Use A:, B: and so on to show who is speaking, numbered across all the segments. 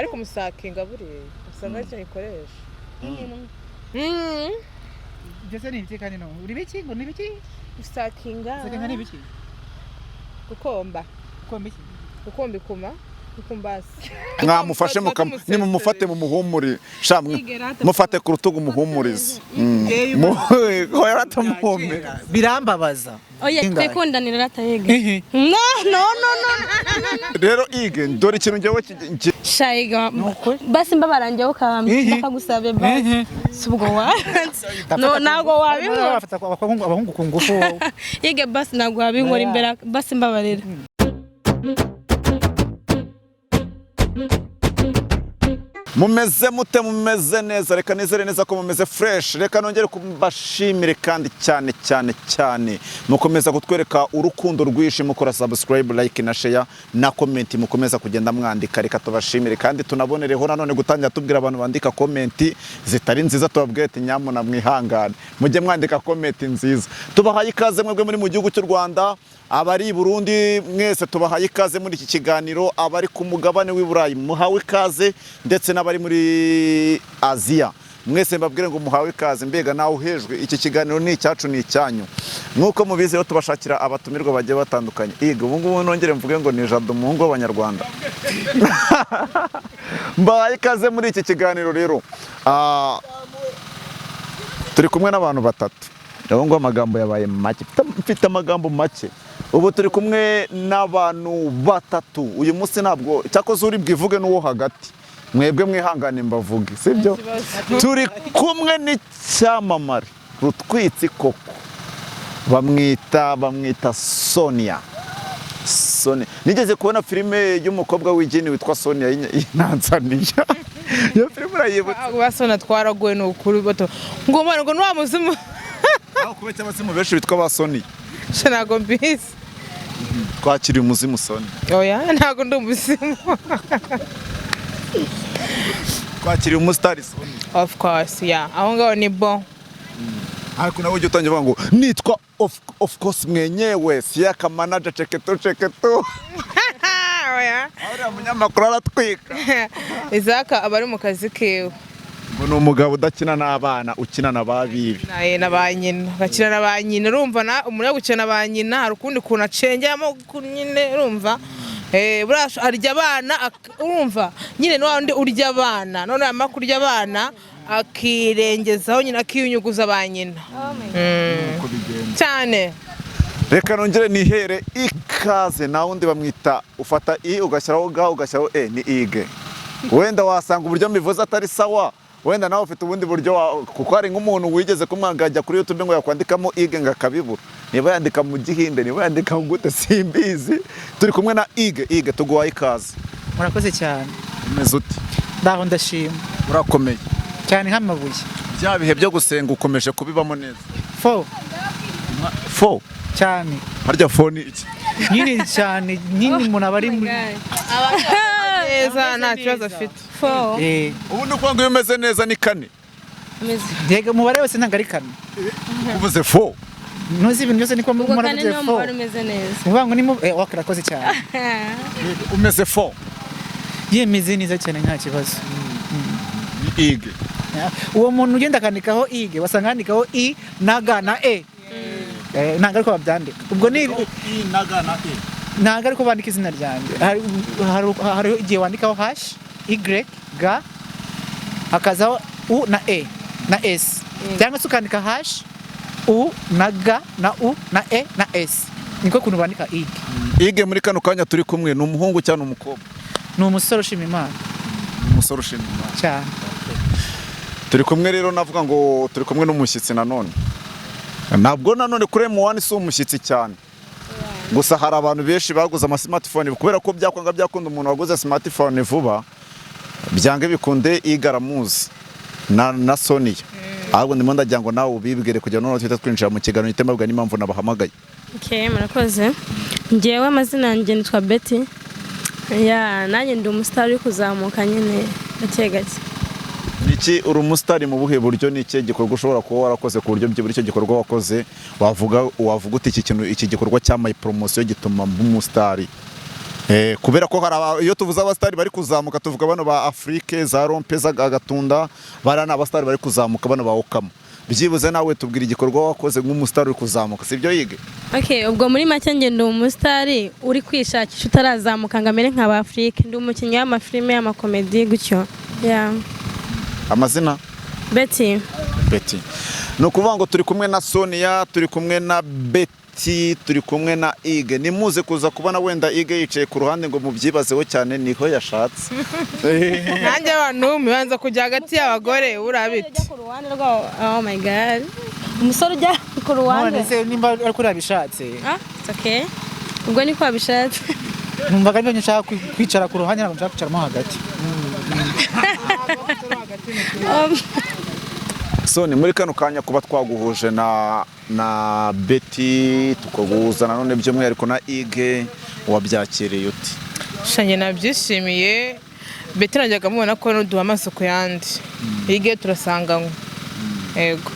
A: ariko musakinga buriye usanga icyo ikoresha
B: byose ni ibiki kandi no uri biki ngo ni biki
A: musakinga
B: ni ibiki
A: gukomba
B: iki
A: gukomba ikuma ikumbasi
C: mwamufashe nimumufate mu muhumuri shamwe mufate ku rutugu muhumurize yaratamuhumeka
B: birambabaza
D: oya twikundanira ratayege no
C: rero ige dore ikintu ngewe
D: shayiga basi mbabarangeho bakagusabe basi subwo wa no nago wabinkora
B: bafata abahungu ku ngufu
D: ige basi nago wabinkora imbere basi mbabarira
C: mumeze mute mumeze neza reka nizere neza ko mumeze fresh reka nongere kubashimire kandi cyane mukomeza kutwereka urukundo rwishi mukora subscribe like na share na comment mukomeza kugenda mwandika reka tubashimire kandi tunabonereho nanone gutangira tubwira abantu bandika comment zitari nziza tubabwire ati nyamuna mwihangane mujye mwandika comment nziza tubahaye ikaze mwebwe muri mu gihugu cy'u Rwanda abari Burundi mwese tubahaye ikaze muri iki kiganiro abari ku mugabane w'Iburayi muhawe ikaze ndetse n'abari muri Aziya mwese mbabwire ngo muhawe ikaze mbega nawe uhejwe iki kiganiro ni icyacu ni icyanyu nkuko mubizi rero tubashakira abatumirwa bagiye batandukanye iga ubu ngubu nongere mvuge ngo ni Jado Muhungu w'Abanyarwanda mbahaye ikaze muri iki kiganiro rero turi kumwe n'abantu batatu rero ngo amagambo yabaye make mfite amagambo make ubu turi kumwe n'abantu batatu uyu munsi ntabwo cyakoze uri bwivuge n'uwo hagati mwebwe mwihangane mbavuge sibyo turi kumwe n'icyamamare rutwitsi koko bamwita Sonia nigeze kubona filime y'umukobwa w'igeni witwa Sonia y'Intanzania iyo filime urayibutse
A: basona twaragoye no kuri bato ngo mwana ngo nwamuzimu
C: aho kubetse abazimu benshi bitwa ba Sonia
A: ntago mbizi
C: twakiriye umuzimu Sonia
A: oya ntago ndi umuzimu
C: twakiriye umustar Sonia
A: of course aho ngaho ni bon
C: ariko nawe ujye utangira ngo nitwa of course mwenyewe siyaka manager cheketo
A: oya
C: ahora munyamakuru aratwika
A: Izaka abari mu kazi kewe
C: ngo ni umugabo udakina n'abana ukina na babibi
A: naye nabanyina bakina nabanyina urumva na umuntu gukina nabanyina hari ukundi kuntu acengeramo nyine urumva burasho arya abana urumva nyine no wandi urya abana none amakurya abana akirengezaho nyina akiyunyuguza abanyina cyane
C: reka nongere nihere ikaze na wundi bamwita ufata i ugashyiraho ga ugashyiraho ni ige wenda wasanga uburyo mbivuze atari sawa wenda nawe ufite ubundi buryo kuko hari nk'umuntu wigeze kumwangajya kuri YouTube ngo yakwandikamo ige ngakabibura niba yandika mu gihinde niba yandika gute simbizi turi kumwe na ige tuguhaye ikaze
B: murakoze cyane
C: umeze ute
B: ndaho ndashima
C: urakomeye
B: cyane nk'amabuye
C: bya bihe byo gusenga ukomeje kubibamo neza
B: fo cyane
C: harya phone iki
B: nyine cyane nyine umuntu abari muri
A: neza nta kibazo afite
C: ubu nuko ngo umeze neza ni kane
B: yego mubare wose ntago ari kane
C: uvuze fo
B: nuzi ibintu byose niko
D: muravuze fo umeze neza
B: uvuga ngo ni wakarakoze cyane
C: umeze fo
B: yemeze neza cyane nta kibazo
C: ige
B: uwo muntu ugenda akandikaho ige wasanga handikaho i na ga na ntago ariko babyandika ubwo ni
C: i na ga na
B: ntago ariko bandika izina ryanjye hari igihe wandikaho hash y ga hakazaho u na na s cyangwa se ukandika hash u na ga na u na na s niko kuntu bandika
C: ige muri kano kanya turi kumwe ni umuhungu cyane umukobwa
B: ni umusore ushima Imana
C: cyane turi kumwe rero navuga ngo turi kumwe n'umushyitsi nanone ntabwo nanone kuri M1 si umushyitsi cyane gusa hari abantu benshi baguze ama smartphone kubera ko byakunda umuntu waguze smartphone vuba byange bikunde igaramuzi na Sonia ahubwo ndimo ndagira ngo nawe ubibwire kugira none twita twinjira mu kiganiro itemabwa n'impamvu nabahamagaye
D: murakoze ngewe amazina yanjye nitwa Betty nanjye ndi umustar uri kuzamuka nyine gake
C: niki uri umustar mu buhe buryo niki gikorwa ushobora kuba warakoze ku buryo by'icyo gikorwa wakoze wavuga uti iki gikorwa cyamaye promotion gituma umustar kubera ko iyo tuvuze abasitari bari kuzamuka tuvuga bano ba Afrique za Rompe za Gatunda barana abasitari bari kuzamuka bano ba Okama byibuze nawe tubwira igikorwa wakoze nk'umusitari uri kuzamuka sibyo yige
D: ubwo muri make njye ndi umusitari uri kwishakisha utarazamuka ngo amere nka ba Afrique ndi umukinnyi w'amafilime y'amakomedi gutyo
C: amazina Betty ni ukuvuga ngo turi kumwe na Sonia turi kumwe na Betty turi kumwe na Ige nimuze kuza kubona wenda Ige yicaye ku ruhande ngo mubyibazeho cyane niho yashatse
A: nanjye abantu mibanza kujya hagati y'abagore urabite
D: oh my god umusore ujya ku ruhande
B: none se nimba ari kuri abishatse
D: it's okay ubwo niko abishatse
B: numvaga niyo nshaka kwicara ku ruhande ntabwo nshaka kwicaramo hagati
C: so ni muri kano kanya kuba twaguhuje na Betty tukaguhuza nanone by'umwihariko na Ige wabyakiriye uti
A: shanye nabyishimiye Betty najyaga mubona ko duha amaso ku yandi Ige turasanganywe yego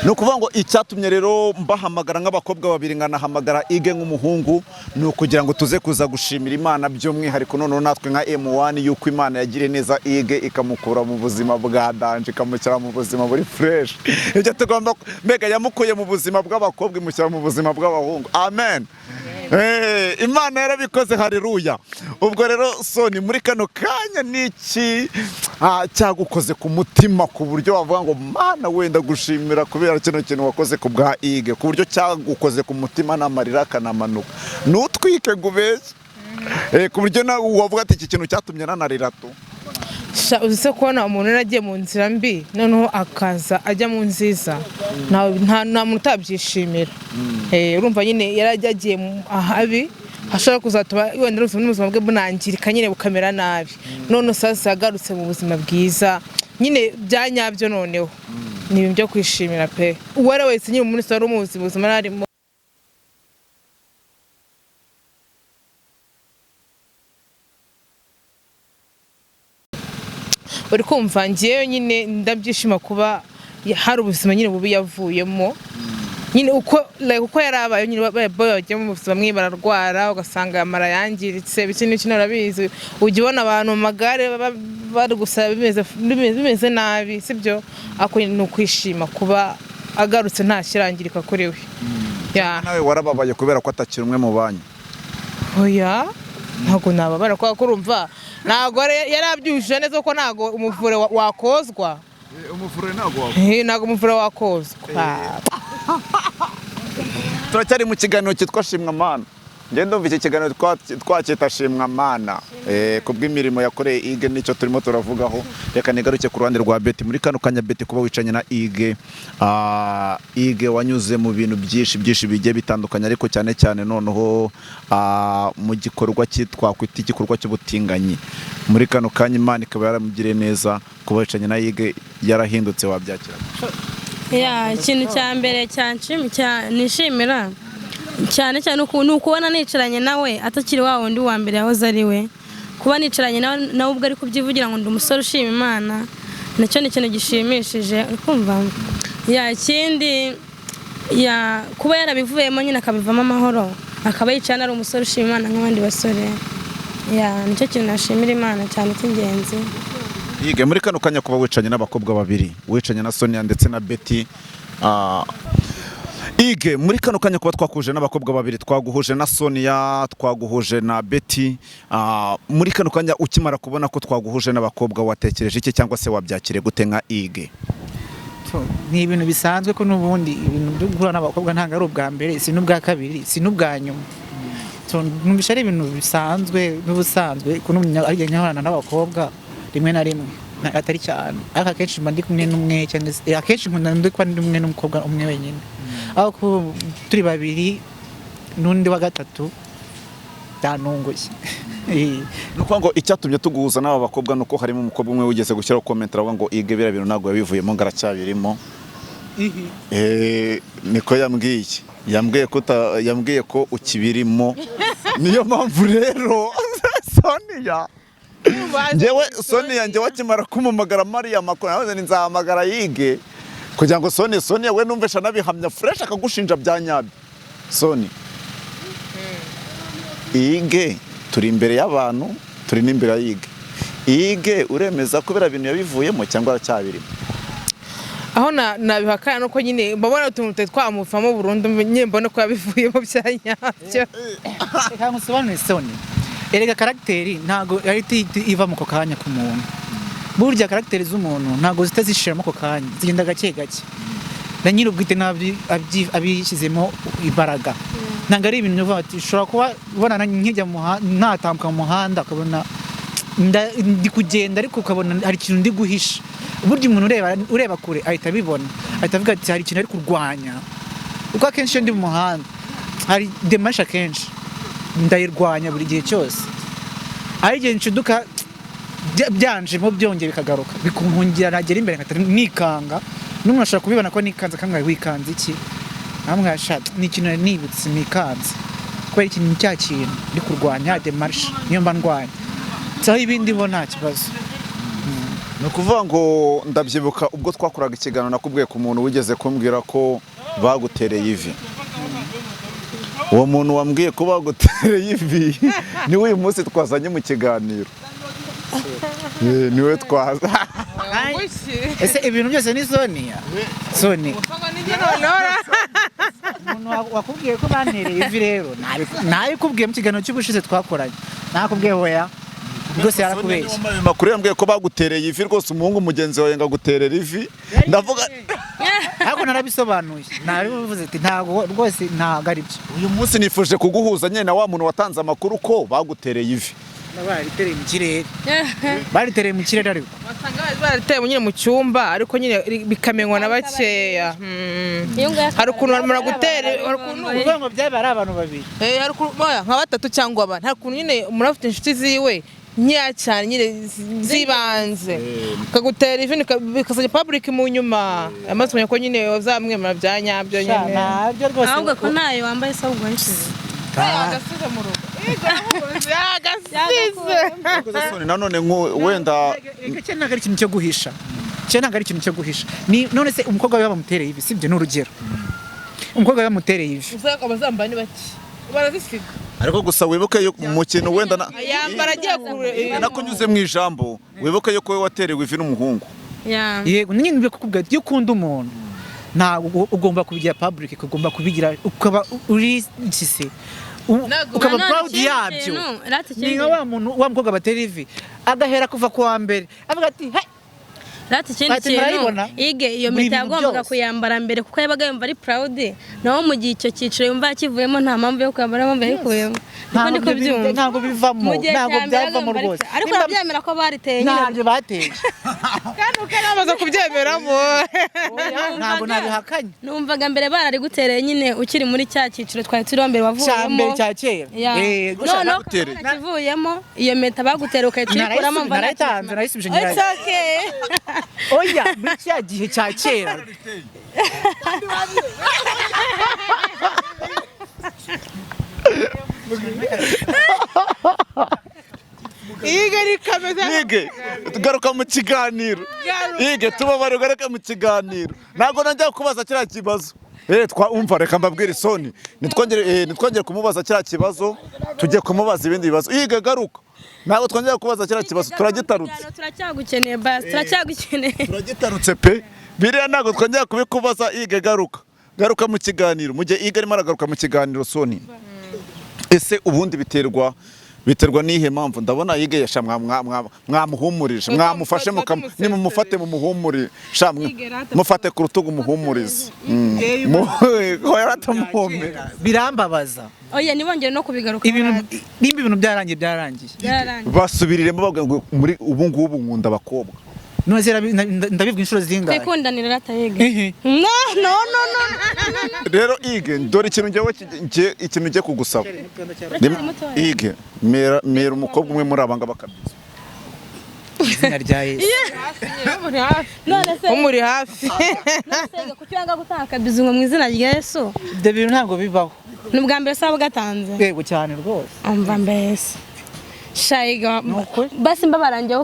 C: ni ukuvuga ngo icyatumye rero mbahamagara nk'abakobwa babiri nkanahamagara Ige nk'umuhungu ni ukugira ngo tuze kuza gushimira Imana by'umwihariko noneho natwe nka M1 yuko Imana yagiriye neza Ige ikamukura mu buzima bwa danje ikamushyira mu buzima buri fresh ibyo tugomba mbega yamukuye mu buzima bw'abakobwa imushyira mu buzima bw'abahungu amen Imana yarabikoze haleluya ubwo rero so ni muri kano kanya niki cyagukoze ku mutima ku buryo wavuga ngo Mana wenda gushimira kubera kino kintu wakoze ku bwa Ige ku buryo cyagukoze ku mutima n'amarira kanamanuka nutwike gubeze ku buryo nawe wavuga ati iki kintu cyatumye nanarira tu
A: uzi kubona umuntu yaragiye mu nzira mbi noneho akaza ajya mu nziza nta muntu utabyishimira urumva nyine yaragiye ahabi ashobora kuzatuma wenda ubuzima bwe bunangirika nyine bukamera nabi none sasa yagarutse mu buzima bwiza nyine byanyabyo noneho ni ibintu byo kwishimira pe uwari wese nyine umuntu wari umuzi ubuzima narimo uri kumva ngiyeyo nyine ndabyishima kuba hari ubuzima nyine bubi yavuyemo nyine uko yarabaye nyine bagiye mu buzima mwe bararwara ugasanga amara yangiritse bikindi kintu urabizi ujya ubona abantu mu magare bari gusaba bimeze nabi sibyo ako ni ukwishima kuba agarutse nta kirangirika kuri we
C: nawe warababaye kubera ko atakiri umwe mu banyu
A: oya ntabwo nababara ko urumva ntabwo yarabyujuje neza ko ntabwo umuvure wakozwa
C: umuvure ntabwo
A: ntabwo umuvure wakozwa
C: turacyari mu kiganiro cyitwa Shimwa Mana ngende ndumva iki kiganiro twacyita Shimwa Mana ku bw'imirimo yakoreye Ige nicyo turimo turavugaho reka nigaruke ku ruhande rwa Betty muri kano kanya Betty kuba wicanye na Ige Ige wanyuze mu bintu byinshi bigiye bitandukanye ariko cyane cyane noneho mu gikorwa twakwita igikorwa cy'ubutinganyi muri kano kanya Imana ikaba yaramugiriye neza kuba wicanye na Ige yarahindutse wabyakira
D: ikintu cya mbere nishimira cyane ni ukubona nicaranye nawe atakiri wa wundi wa mbere yahoze ari we kuba nicaranye nawe ubwo ari kubyivugira ngo ndi umusore ushima Imana nacyo ni ikintu gishimishije ukumva ikindi kuba yarabivuyemo nyine akabivamo amahoro akaba yicaye ari umusore ushima Imana nk'abandi basore nicyo kintu nashimira Imana cyane cy'ingenzi
C: Ige muri kano kanya kuba wicanye n'abakobwa babiri wicanye na Sonia ndetse na Betty Ige muri kano kanya kuba twakuje n'abakobwa babiri twaguhuje na Sonia twaguhuje na Betty muri kano kanya ukimara kubona ko twaguhuje n'abakobwa watekereje iki cyangwa se wabyakiriye gute nka Ige
B: ni ibintu bisanzwe ko n'ubundi ibintu byo guhura n'abakobwa ntabwo ari ubwa mbere si n'ubwa kabiri si n'ubwa nyuma numvise ari ibintu bisanzwe n'ubusanzwe ko n'umuntu nyahorana n'abakobwa rimwe na rimwe atari cyane ariko akenshi mba ndi kumwe n'umwe cyangwa se akenshi nkunda ndi kumwe n'umukobwa umwe wenyine aho turi babiri n'undi wa gatatu byanunguye
C: ni ukuvuga ngo icyatumye tuguhuza n'aba bakobwa nuko harimo umukobwa umwe wigeze gushyiraho comment aravuga ngo Ige biriya bintu ntabwo yabivuyemo ngo aracyabirimo niko yambwiye ko ukibirimo niyo mpamvu rero Sonia Sonia njyewe akimara kumumagara Mariya makuru nawe nzahamagara Ige kugira ngo Sonia we numvesha nabihamya fresh akagushinja bya nyabyo Sonia Ige turi imbere y'abantu turi n'imbere y'Ige. Ige uremeza ko bira bintu yabivuyemo cyangwa aracyabirimo?
A: aho nabihakana nuko nyine mbabona utuntu twamuvamo burundu nyine mbona ko yabivuyemo bya nyabyo.
B: Reka ngusobanurire Soni. Erega karagiteri ntago yari iva mu kokanya ku muntu. Burya karagiteri z'umuntu ntago zitazishiramo kokanya, zigenda gake gake. Na nyiri ubwite abishyizemo imbaraga. Ntago ari ibintu uvuga ati ushobora kuba ubona nkijya mu natambuka mu muhanda ukabona ndi kugenda ariko ukabona hari ikintu ndi guhisha. Burya umuntu ureba kure ahita abibona, ahita avuga ati hari ikintu ari kurwanya. Uko akenshi iyo ndi mu muhanda hari demasha kenshi ndayirwanya buri gihe cyose. Ari igihe nshiduka byanjemo byongera bikagaruka bikunkungira nagera imbere nikanga. N'umuntu ashobora kubibona ko nikanze kangaye wikanze iki, namwe ashaka ni ikintu nibutse nikanze kubera ikintu cya kintu ndi kurwanya demasha niyo mba ndwanya. Cyaho ibindi bo nta kibazo.
C: Ni ukuvuga ngo ndabyibuka ubwo twakoraga ikiganiro nakubwiye ku muntu wigeze kumbwira ko bagutereye ivi. Uwo muntu wambwiye ko bagutereye ivi niwe uyu munsi twazanye mu kiganiro. Niwe twaza.
B: Ese ibintu byose ni Sonia? Soni. Umuntu wakubwiye ko bantereye ivi rero nabikubwiye mu kiganiro cy'ubushize twakoranye. Nakubwiye hoya. Rwose yarakubeshye.
C: Makuru yambwiye ko bagutereye ivi rwose umuhungu mugenzi wawe ngaguterera ivi. Ndavuga
B: ariko narabisobanuye. Narabivuze ati ntago rwose ntago ari byo.
C: Uyu munsi nifuje kuguhuza nyine na wa muntu watanze amakuru ko bagutereye ivi.
B: Baritereye mu kirere. Baritereye mu kirere ariko.
A: Basanga baritereye nyine mu cyumba ariko nyine bikamenywa na bakeya. Hari ukuntu barumara gutera, hari ukuntu
B: uvuga ngo byabaye ari abantu babiri.
A: Hari ukuntu nka batatu cyangwa bane. Hari ukuntu nyine umuntu afite inshuti ziwe nkeya cyane nyine zibanze kagutera ivi bikasajya public mu nyuma amaze kumenya ko nyine uzamwemera bya nyabyo nyine.
B: Nabyo rwose.
D: ahubwo ko nayo wambaye se ahubwo yishize.
A: Agasize mu rugo. Agasize.
C: Nanone wenda
B: icyo ntago ari ikintu cyo guhisha. Icyo ntago ari ikintu cyo guhisha. Ni none se umukobwa we bamutereye ivi sibyo n'urugero. Umukobwa we bamutereye ivi.
A: Uzaka abazamba ni baki. Barazisiga.
C: ariko gusa wibuke mu kintu wenda
A: yambara agiye kure
C: nakunyuze mu ijambo wibuke yuko we waterewe ivi n'umuhungu.
B: Yego nyine bibe kukubwira iyo ukunda umuntu ntabwo ugomba kubigira public, ugomba kubigira ukaba uri ikise ukaba proud yabyo. Ni nka wa muntu wa mukobwa batera ivi agahera kuva kuwa mbere avuga ati
D: Rati ikindi kintu Ige iyo mpeta yagombaga kuyambara mbere kuko yabaga yumva ari proud, naho mu gihe icyo cyiciro yumva yakivuyemo nta mpamvu yo kwambara mpamvu yakivuyemo. Niko byumva
B: ntabwo bivamo, ntabwo byavamo rwose.
D: Ariko nabyemera ko bariteye nyine.
B: Ntabyo bateye.
A: Kandi ukanabaza kubyemeramo.
B: Ntabwo nabihakanye.
D: Numvaga mbere barari gutereye nyine ukiri muri cya cyiciro twari turiho mbere wavuyemo.
B: Cya kera.
D: No nakivuyemo iyo mpeta bagutera ukayiturikuramo mva
B: narayitanze narayisubije nyirayo.
D: It's okay.
B: Oya muri cya gihe cya kera.
C: Ige garuka mu kiganiro. Ige tubabare garuka mu kiganiro. Ntabwo najya kubaza kiriya kibazo. Umva reka mbabwire Soni nitwongere kumubaza kiriya kibazo tujye kumubaza ibindi bibazo. Ige garuka. Ntabwo twongera kubaza kiriya kibazo turagitarutse.
D: Turacyagukeneye basi turacyagukeneye.
C: Turagitarutse pe. Biriya ntabwo twongera kubikubaza. Ige garuka mu kiganiro. Mu gihe Ige arimo aragaruka mu kiganiro Soni. Ese ubundi biterwa n'ihe mpamvu? Ndabona Ige yasha mwamuhumurije mwamufashe nimumufate mu muhumuri mufate ku rutugu muhumurize.
B: Birambabaza.
D: Oya nibongere no kubigaruka.
B: Ibintu byarangiye.
C: Basubiriremo bavuga ngo muri ubu ngubu nkunda abakobwa.
B: Nozera ndabivuga inshuro zingahe?
D: Kwikundanira ratayege. No.
C: Rero Ige dore ikintu ngiye kugusaba. Ige mera umukobwa umwe muri abanga bakabiza.
B: Izina rya Yesu.
A: Umuri hafi.
D: Nasega kucyanga gutaka bizungo mu izina rya Yesu.
B: Ibyo bintu ntabwo bibaho.
D: Nubwa mbere saba gatanze.
B: Yego cyane rwose.
D: Umva mbese. shayiga
B: Nukuri?
D: basi mbabarangiye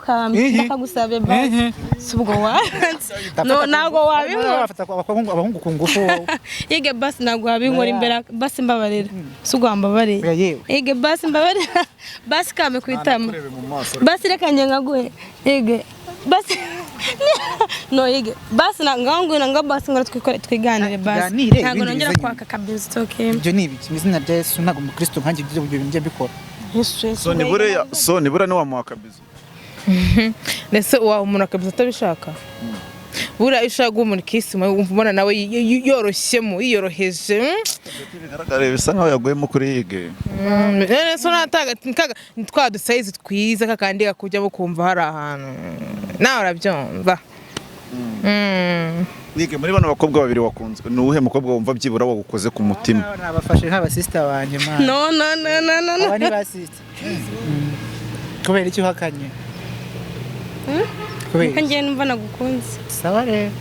D: bakagusabe basi subwo nago wabinkora
B: bafata abahungu ku ngufu
D: yige basi nago wabinkora imbere basi mbabarira subwo mbabarira yige basi mbabarira basi kame kwitama basi reka nje ngaguhe yige basi no yige basi nanga basi ngora twiganire basi ntago nongera kwaka kabinzi toke
B: ibyo ni ibiki izina rya Yesu ntago mu Kristo nkanje ibyo bintu mbikora
C: so nibura ni wamuha kabizo
A: ndetse uwa umuntu akabizo atabishaka buriya ishaka umuntu kisima umubona nawe yoroshemo yiyoroheje
C: bigaragara bisa nkaho yaguyemo kuri yige
A: so nataga twa dusayizi twiza kakandi gakujya bukumva hari ahantu nawe urabyumva
C: yige muri bano bakobwa babiri wakunzwe ni uwuhe mukobwa wumva byibura wagukoze ku mutima
B: nabafashe nk'abasista banjye man
D: no
B: aba ni basista kubera iki uhakanye
D: kubera ngiye numva nagukunze
B: sawa rero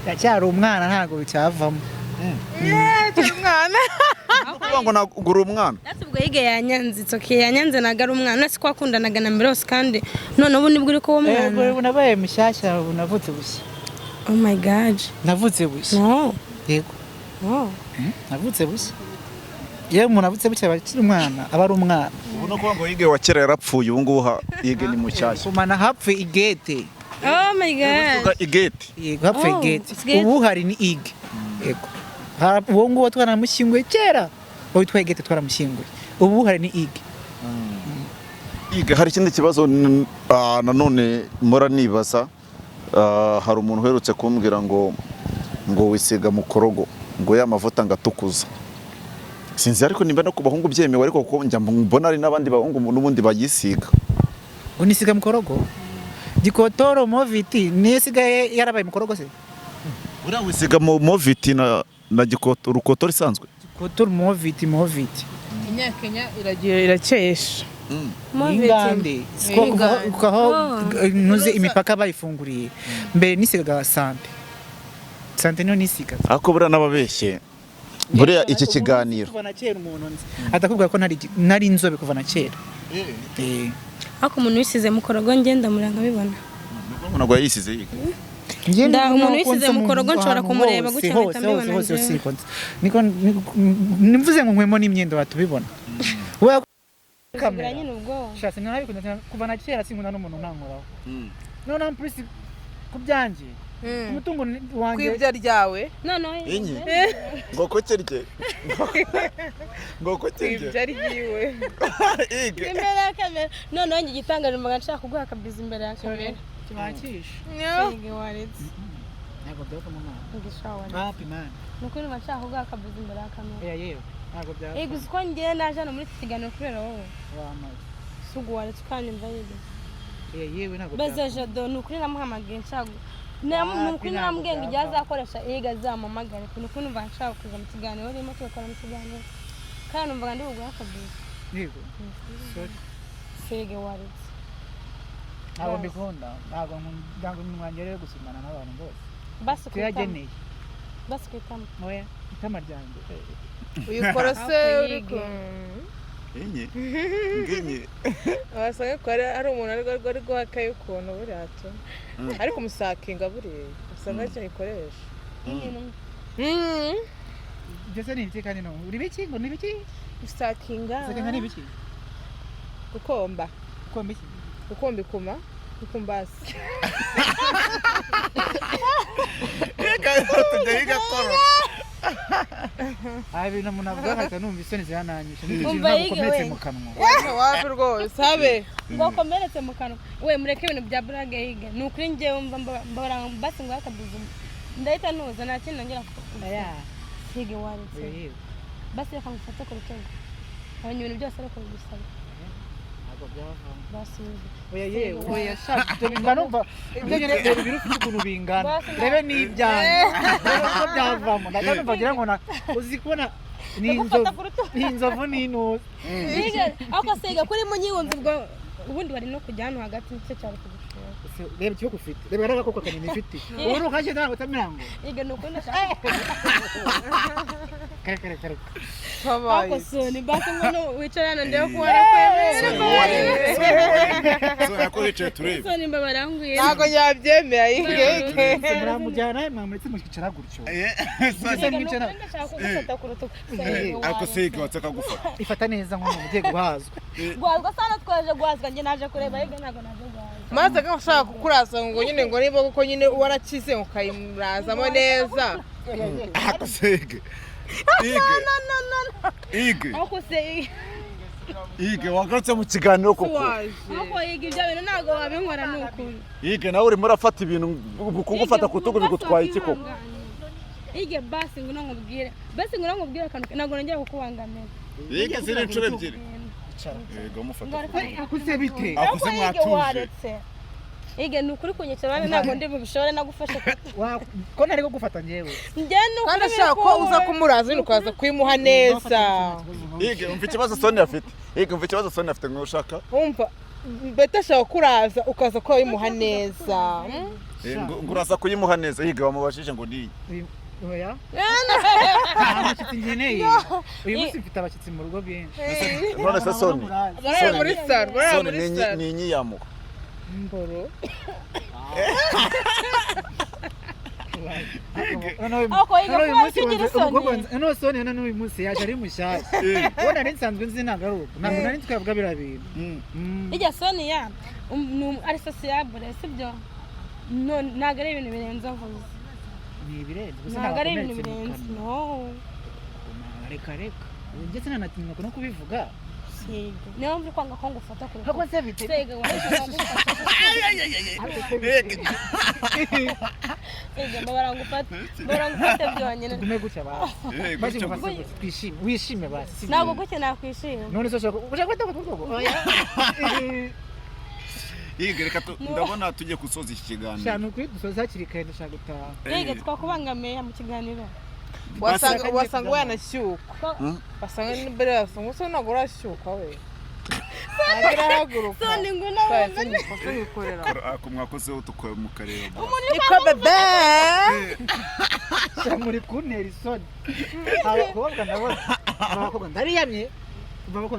B: yacyari umwana ntago bicyavamo
A: umwana
C: kuvuga ngo nagura umwana
D: natubwo yige yanyanze itsoke yanyanze nagara umwana nasi kwakundanaga na mbere hose kandi none ubu nibwo uri ko uwo mwana
B: ubu nabaye mushyashya ubu navutse bushya
D: oh my god
B: navutse bushya
D: no
B: yego navutse bushya yewe umuntu avutse bushya bakiri umwana aba ari umwana
C: ubu no kuvuga ngo yige wa kera yarapfuye ubu ngubu yige ni mushyashya
B: kumana hapfe igete
D: oh my god
C: igete
B: yego hapfe igete ubu hari ni ige yego uwo nguwo twaramushyinguye kera uwo witwa igete twaramushyinguye ubu hari ni ige
C: yige hari ikindi kibazo nanone mora nibaza hari umuntu uherutse kumbwira ngo wisiga mu korogo ngo ya mavuta ngatukuza sinzi ariko nimba no ku bahungu byemewe ariko kuko njya mbona ari n'abandi bahungu n'ubundi bayisiga
B: ngo nisiga mu korogo gikotoro moviti nisigaye yarabaye mu korogo se
C: uriya wisiga mu moviti na urukotori isanzwe
B: gikotoro moviti
A: inyakenya irakesha
B: ingande kuko nuze imipaka bayifunguriye mbere nisigaga sante niyo nisiga
C: ariko buriya n'ababeshye buriya iki kiganiro
B: kuva na kera umuntu nzi atakubwira ko nari inzobe kuva na kera
D: ako umuntu wisize mu korogo ngenda muranga bibona
C: ntabwo yayisize yiga
D: umuntu wisize mu korogo nshobora kumureba gutya mpita mbibona
B: niko nimvuze ngo nkwemo n'imyenda watubibona kamera
D: nyine ubwo
B: shase nabikunda kuva na kera sinkunda n'umuntu ntankoraho none amplisi kubyanjye umutungo wanjye
A: kwibya ryawe
D: none
C: inyi ngo ko kerye ngo ko kerye
A: kwibya ryiwe
C: ige
D: imbere ya kamera none wanjye gitangaje mbaga nshaka kuguha kabizi imbere ya kamera
B: kibakisha
D: yige waretse
B: ntabwo byava mu mwana
D: ngishawa
B: happy man
D: nuko niba nshaka kuguha kabizi imbere ya kamera
B: yewe ntabwo byava
D: yego uko ngiye naje hano muri iki kiganiro kubera wowe
B: wamaze
D: sugu waretse ukanyumva yige
B: yewe ntabwo byava
D: bezeje do nukuri namuhamagaye nshaka nukuri namubwiye ngo igihe azakoresha yiga azamamagare nuko numva nshaka kuza mu kiganiro urimo tugakora mu kiganiro kandi numvaga ndi buguha kabizi
B: yego sorry
D: sege waretse
B: ntabwo mbikunda ntabwo umwanya rero gusomana n'abantu bose
D: basi
B: tuyageneye
D: basi kwitama
B: oya itama ryanjye
A: uyikora se uriko
C: inyi
A: wasanga ko ari umuntu ari guhakaye ukuntu buriya ariko umusakinga buriya usanga cyayikoresha
B: byose ni ibiki kandi no uri biki ngo ni biki
A: umusakinga
B: ni ibiki
A: gukomba
B: iki
A: gukomba ikuma ikumbasi
C: reka tujya yiga koro
B: ibintu umuntu avuga akahita numva isoni zirananyisha
D: Umva yige
B: ukomeretse
D: we.
B: mu kanwa
A: wapi rwose habe
D: ngo komeretse mu kanwa we mureke ibintu bya burage yige ni ukuri njyewe mbabara basi ngo akabizi ndahita nuza nta kintu nongera
B: aya
D: yige waretse basi reka ngufate ku rutugu abanya ibintu byose ariko bigusaba
B: ntabwo byavamo
D: basi
B: oya yewe oya shaka numva ibyo nyine reba ibiro ufite ukuntu bingana rebe n'ibyanjye rebe ko byavamo ndumva ngira ngo uzi kubona ni inzovu n'intuza
D: yige ako asiga kuri mu nyihunzi ubwo ubundi bari no kujya hano hagati nicyo cyari kugushora
B: reba ikibuga ufite reba n'agakoko kanini ufite ubu nukashye ntabwo utamirango
D: iga nuko ndashaka
B: kare
D: ako soni basi ngono wicara hano ndeba ko warakwemera
C: soni ako hicaye turebe
D: soni mbabaranguye
A: ntabwo nyabyemera yige
B: muramujyana mwamuretse mukicara gutyo
C: soni
D: ndashaka kugufata ku rutugu
C: ariko sege watsaka gufata
B: ifata neza nk'umuntu ugiye guhazwa
D: guhazwa sana twaje guhazwa njye naje kureba iga ntabwo naje guhazwa
A: maze ko ushaka kukuraza ngo nyine ngo niba kuko nyine warakize ukayimurazamo neza
C: ako sege ige
D: ako se
C: ige wagarutse mu kiganiro koko
D: ako iga ibyo bintu ntabwo wabinkora n'ukuri
C: ige nawe urimo urafata ibintu kugufata ku rutugu bigutwaye iki koko
D: ige basi ngo nkubwire akantu ntabwo nongera kukubangamira
C: ige ziri inshuro ebyiri ego mufata
B: akuze bite
C: akuze mwatuje
D: ige nukuri kunyekera ntabwo ndi bubishore nagufasha
B: ko ntari gufata njewe
D: njye nukuri
A: kandi ashaka ko uza kumuraza nyine ukaza kwimuha neza
C: ige umva ikibazo Soni afite ige umva ikibazo Soni afite ngo ushaka
A: umva beta ashaka kuraza ukaza ko wimuha neza
C: ngo uraza kuyimuha neza ige wamubashije ngo ni
B: oya abashyitsi ngeneye uyu munsi mfite abashyitsi mu rugo byinshi
C: none se Soni
A: barara muri saro barara muri
C: Soni
A: saro
C: ni inyiyamuka
A: mboro
B: no Soni none uyu munsi yaje ari mushyashya ubona ari nsanzwe nzi nagaruka ntabwo nari twavuga bira bintu
D: ijya Soni ya ari sociable sibyo none ntabwo ari ibintu birenze avuze
B: ni ibirenze gusa
D: ntabwo ari ibintu birenze no
B: reka njye sinanatinya no kubivuga
D: niyo mpamvu kwanga ko ngufata ku
B: rutugu se bite
D: sega barangufata byonyine
B: gume gutya basi twishime wishime basi
D: ntabwo gutya nakwishima
B: none se ushaka kwita ku rutugu oya
C: ige reka ndabona tujye gusoza iki kiganiro
B: cyane ukuri dusoza hakiri kare ndashaka gutaha
D: ige twakubangamiye mu kiganiro
A: wasanga wanashyuka wasanga n'imbere yasanga usa ntabwo urashyuka we agira haguruka
D: Soni ngo nabona
C: ako mwakozeho tukoye mu kareba
A: niko bebe
B: muri kuntera isoni abakobwa ndabona abakobwa ndariyamye